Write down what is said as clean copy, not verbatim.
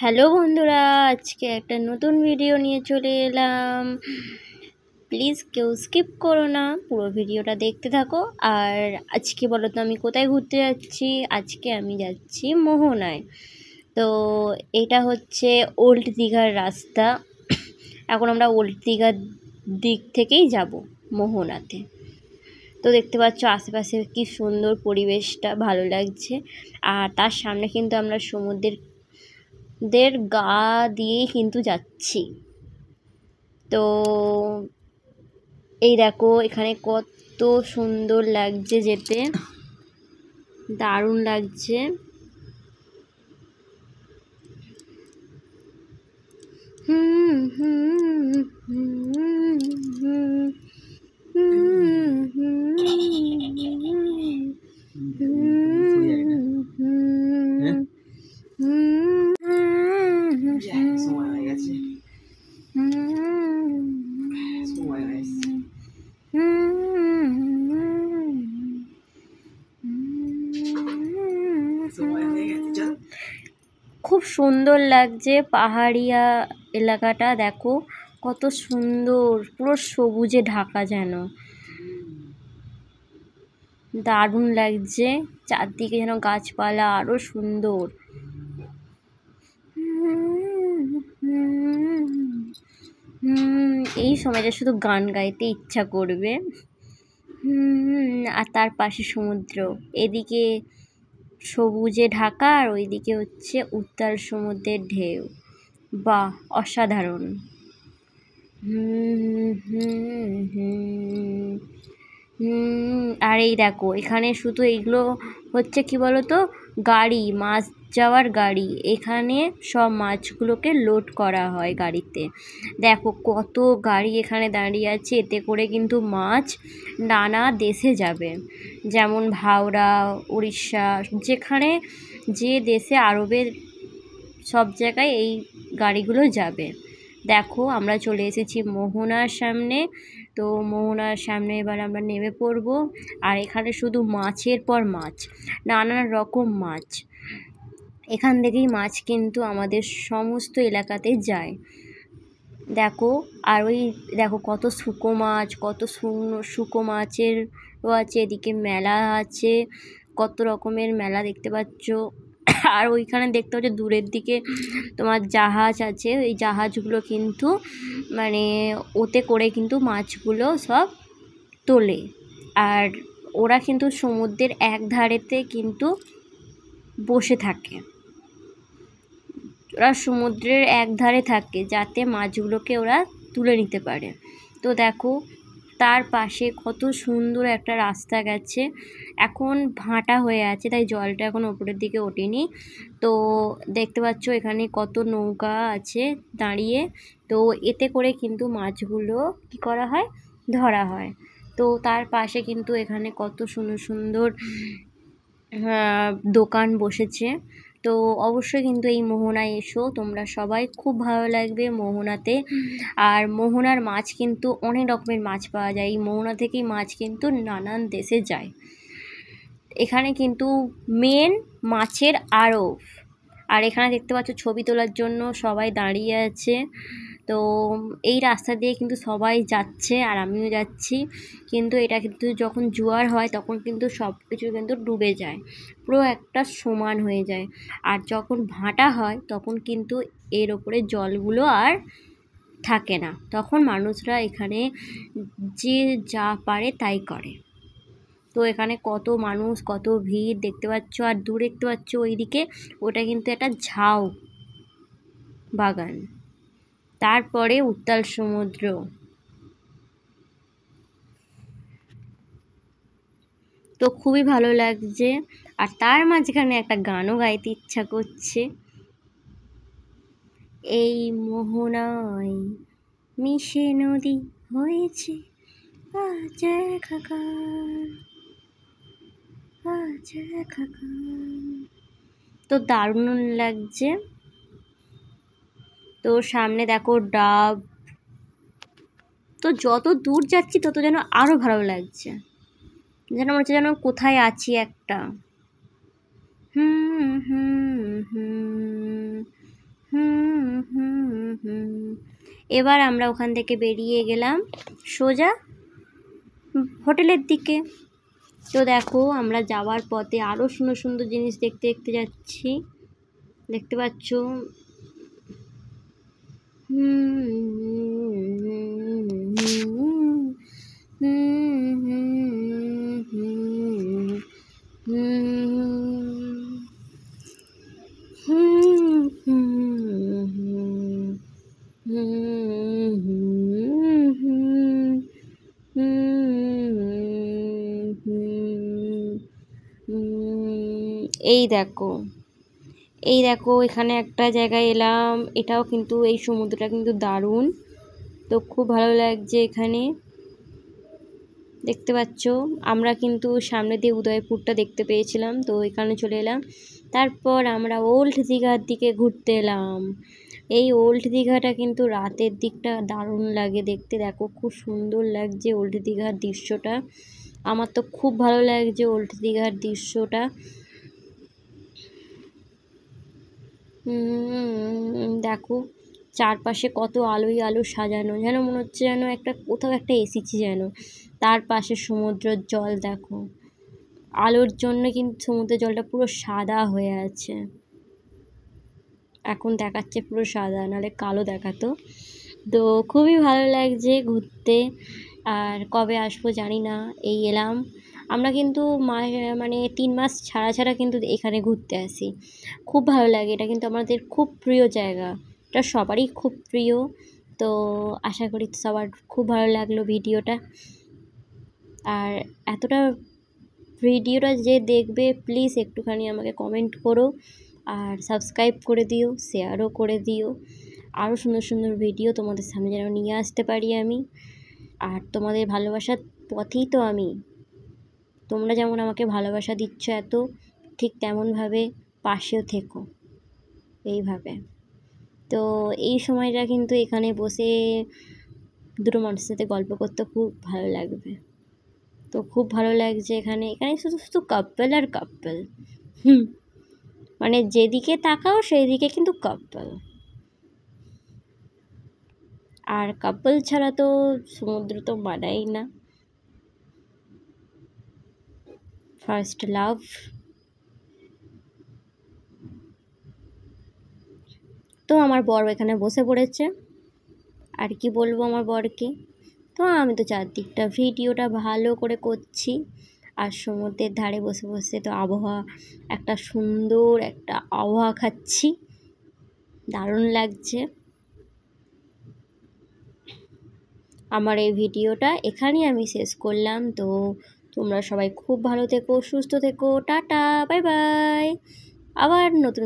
Hello বন্ধুরা, আজকে একটা নতুন ভিডিও নিয়ে চলে এলাম। প্লিজ কেউ স্কিপ করো না, পুরো ভিডিওটা দেখতে থাকো। আর আজকে বলো তো আমি কোথায় ঘুরতে যাচ্ছি? আজকে আমি যাচ্ছি মোহনায়। তো এটা হচ্ছে ওল্ড দীঘার রাস্তা। এখন আমরা ওল্ড দীঘার দিক থেকেই যাব মোহনাতে। তো দেখতে পাচ্ছ আশেপাশে কি সুন্দর পরিবেশটা, ভালো লাগছে। আর তার সামনে কিন্তু আমরা সমুদ্রের গা দিয়েই কিন্তু যাচ্ছি। তো এই দেখো এখানে কত সুন্দর লাগছে, যেতে দারুণ লাগছে। হুম হুম হুম হুম খুব সুন্দর লাগছে পাহাড়িয়া এলাকাটা। দেখো কত সুন্দর, পুরো সবুজে ঢাকা, যেন দারুণ লাগছে। চারদিকে যেন গাছপালা আরো সুন্দর। এই সময়টা শুধু গান গাইতে ইচ্ছা করবে। আর তার পাশে সমুদ্র, এদিকে সবুজে ঢাকা আর ওইদিকে হচ্ছে উত্তাল সমুদ্রের ঢেউ। বাহ, অসাধারণ। আর এই দেখো এখানে শুধু এইগুলো হচ্ছে কি বলতো, গাড়ি, মাছ যাওয়ার গাড়ি। এখানে সব মাছগুলোকে লোড করা হয় গাড়িতে। দেখো কত গাড়ি এখানে দাঁড়িয়ে আছে, এতে করে কিন্তু মাছ নানা দেশে যাবে, যেমন হাওড়া, উড়িষ্যা, যেখানে যে দেশে, আরবের সব জায়গায় এই গাড়িগুলো যাবে। দেখো আমরা চলে এসেছি মোহনার সামনে। তো মোহনার সামনে এবার আমরা নেমে পড়ব। আর এখানে শুধু মাছের পর মাছ, নানান রকম মাছ। এখান থেকেই মাছ কিন্তু আমাদের সমস্ত এলাকাতে যায়। দেখো আর ওই দেখো কত শুকো মাছ, কত শুকো মাছেরও আছে। এদিকে মেলা আছে, কত রকমের মেলা দেখতে পাচ্ছ। আর ওইখানে দেখতে পাচ্ছ দূরের দিকে তোমার জাহাজ আছে। এই জাহাজগুলো কিন্তু মানে ওতে করে কিন্তু মাছগুলো সব তোলে। আর ওরা কিন্তু সমুদ্রের এক ধারেতে কিন্তু বসে থাকে, ওরা সমুদ্রের এক ধারে থাকে যাতে মাছগুলোকে ওরা তুলে নিতে পারে। তো দেখো তার পাশে কত সুন্দর একটা রাস্তা গেছে। এখন ভাঁটা হয়ে আছে, তাই জলটা এখন ওপরের দিকে ওঠেনি। তো দেখতে পাচ্ছ এখানে কত নৌকা আছে দাঁড়িয়ে। তো এতে করে কিন্তু মাছগুলো কী করা হয়, ধরা হয়। তো তার পাশে কিন্তু এখানে কত সুন্দর সুন্দর দোকান বসেছে। তো অবশ্যই কিন্তু এই মোহনায় এসো তোমরা সবাই, খুব ভালো লাগবে মোহনাতে। আর মোহনার মাছ কিন্তু অনেক রকমের মাছ পাওয়া যায়। এই মোহনা থেকেই মাছ কিন্তু নানান দেশে যায়। এখানে কিন্তু মেন মাছের আড়ত। আর এখানে দেখতে পাচ্ছ ছবি তোলার জন্য সবাই দাঁড়িয়ে আছে। তো এই রাস্তা দিয়ে কিন্তু সবাই যাচ্ছে, আর আমিও যাচ্ছি। কিন্তু এটা কিন্তু যখন জোয়ার হয় তখন কিন্তু সব কিছু কিন্তু ডুবে যায়, পুরো একটা সমান হয়ে যায়। আর যখন ভাঁটা হয় তখন কিন্তু এর ওপরে জলগুলো আর থাকে না, তখন মানুষরা এখানে যে যা পারে তাই করে। তো এখানে কত মানুষ, কত ভিড় দেখতে পাচ্ছ। আর দূরে দেখতে পাচ্ছ ওইদিকে, ওটা কিন্তু একটা ঝাউ বাগান। তারপরে উত্তাল সমুদ্র। তো খুবই ভালো লাগছে। আর তার মাঝখানে একটা গানও গাইতে ইচ্ছা করছে। এই মোহনায় মিশে নদী হয়েছে আজ একাকার, আজ একাকার। তো দারুণ লাগছে। তো সামনে দেখো ডাব। তো যত দূর যাচ্ছি তত যেন আরও ভালো লাগছে, যেন মনে হচ্ছে যেন কোথায় আছি একটা। হুম হুম হুম হুম এবার আমরা ওখান থেকে বেরিয়ে গেলাম সোজা হোটেলের দিকে। তো দেখো আমরা যাওয়ার পথে আরও সুন্দর সুন্দর জিনিস দেখতে দেখতে যাচ্ছি, দেখতে পাচ্ছ। এই দেখো এখানে একটা জায়গায় এলাম, এটাও কিন্তু এই সমুদ্রটা কিন্তু দারুণ, তো খুব ভালো লাগছে এখানে। দেখতে পাচ্ছ আমরা কিন্তু সামনে দিয়ে উদয়পুরটা দেখতে পেয়েছিলাম, তো এখানে চলে এলাম। তারপর আমরা ওল্ড দীঘার দিকে ঘুরতে এলাম। এই ওল্ড দীঘাটা কিন্তু রাতের দিকটা দারুণ লাগে দেখতে, দেখো খুব সুন্দর লাগছে ওল্ড দীঘার দৃশ্যটা। আমার তো খুব ভালো লাগছে ওল্ড দীঘার দৃশ্যটা। দেখো চারপাশে কত আলোয় আলো সাজানো, যেন মনে হচ্ছে যেন একটা কোথাও একটা এসেছি যেন। তার পাশে সমুদ্রের জল দেখো, আলোর জন্য কিন্তু সমুদ্রের জলটা পুরো সাদা হয়ে আছে। এখন দেখাচ্ছে পুরো সাদা, নাহলে কালো দেখাতো। তো খুবই ভালো লাগছে ঘুরতে। আর কবে আসবো জানি না, এই এলাম। আমরা কিন্তু মানে 3 মাস ছাড়া ছাড়া কিন্তু এখানে ঘুরতে আসি, খুব ভালো লাগে। এটা কিন্তু আমাদের খুব প্রিয় জায়গা, এটা সবারই খুব প্রিয়। তো আশা করি সবার খুব ভালো লাগলো ভিডিওটা। আর এতটা ভিডিওটা যে দেখবে প্লিজ একটুখানি আমাকে কমেন্ট করো, আর সাবস্ক্রাইব করে দিও, শেয়ারও করে দিও। আরও সুন্দর সুন্দর ভিডিও তোমাদের সামনে যেন নিয়ে আসতে পারি আমি। আর তোমাদের ভালোবাসার পথেই তো আমি, তোমরা যেমন আমাকে ভালোবাসা দিচ্ছ এত, ঠিক তেমনভাবে পাশেও থেকো এইভাবে। তো এই সময়টা কিন্তু এখানে বসে দুটো মানুষের সাথে গল্প করতে খুব ভালো লাগবে। তো খুব ভালো লাগছে এখানে শুধু শুধু কাপল আর কাপল। মানে যেদিকে তাকাও সেই দিকে কিন্তু কাপল। আর কাপল ছাড়া তো সমুদ্র তো মানাই না। First love. তো আমার বর এখানে বসে পড়েছে, আর কি বলবো আমার বরকে। তো আমি তো চারদিকটা ভিডিওটা ভালো করে করছি, আর সমুদ্রের ধারে বসে বসে তো আবহাওয়া, একটা সুন্দর একটা আবহাওয়া খাচ্ছি, দারুণ লাগছে। আমার এই ভিডিওটা এখানেই আমি শেষ করলাম। তো তোমরা সবাই খুব ভালো থেকো, সুস্থ থেকো, টাটা, বাই বাই। আবার নতুন